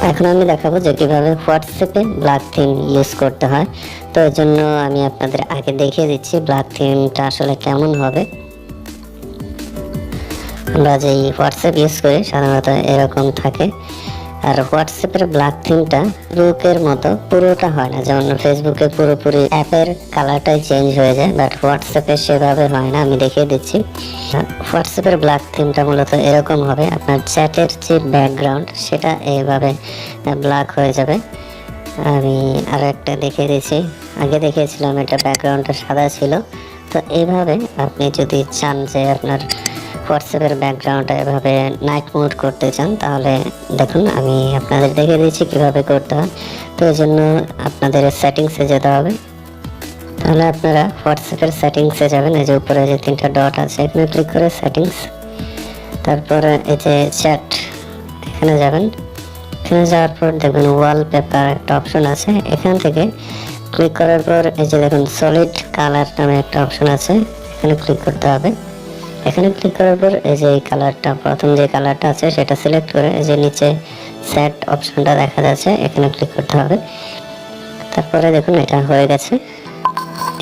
এখন আমি দেখাবো যে কিভাবে হোয়াটসঅ্যাপে ব্ল্যাক থিম ইউজ করতে হয়। তো এর জন্য আমি আপনাদের আগে দেখিয়ে দিচ্ছি ব্ল্যাক থিমটা আসলে কেমন হবে। আমরা যে হোয়াটসঅ্যাপ ইউজ করি সাধারণত এরকম থাকে, আর হোয়াটসঅ্যাপের ব্ল্যাক থিমটা ফেসবুকের মতো পুরোটা হয় না। যেমন ফেসবুকে পুরোপুরি অ্যাপের কালারটাই চেঞ্জ হয়ে যায়, বাট হোয়াটসঅ্যাপে সেভাবে হয় না। আমি দেখিয়ে দিচ্ছি। হোয়াটসঅ্যাপের ব্ল্যাক থিমটা মূলত এরকম হবে, আপনার চ্যাটের যে ব্যাকগ্রাউন্ড সেটা এইভাবে ব্ল্যাক হয়ে যাবে। আমি আরও একটা দেখিয়ে দিচ্ছি, আগে দেখিয়েছিলাম এটা ব্যাকগ্রাউন্ডটা সাদা ছিল। তো এইভাবে আপনি যদি চান যে আপনার হোয়াটসঅ্যাপের ব্যাকগ্রাউন্ডটা এভাবে নাইট মোড করতে চান, তাহলে দেখুন আমি আপনাদের দেখিয়ে দিচ্ছি কীভাবে করতে হয়। তো এই জন্য আপনাদের সেটিংসে যেতে হবে। তাহলে আপনারা হোয়াটসঅ্যাপের সেটিংসে যাবেন, এই যে উপরে যে 3টা ডট আছে এখানে ক্লিক করে সেটিংস, তারপরে এই যে চ্যাট এখানে যাবেন। এখানে যাওয়ার পর দেখবেন ওয়ালপেপার একটা অপশন আছে, এখান থেকে ক্লিক করার পর এই যে দেখুন সলিড কালার নামে একটা অপশন আছে, এখানে ক্লিক করতে হবে। এখানে ক্লিক করার পর এই যে কালারটা, প্রথম যে কালারটা আছে সেটা সিলেক্ট করে এই যে নিচে সেট অপশনটা দেখা যাচ্ছে, এখানে ক্লিক করতে হবে। তারপরে দেখুন এটা হয়ে গেছে।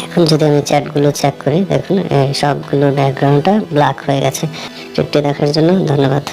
এখন যদি আমি চ্যাটগুলো চেক করি, দেখুন এই সবগুলো ব্যাকগ্রাউন্ডটা ব্ল্যাক হয়ে গেছে। ভিডিওটি দেখার জন্য ধন্যবাদ।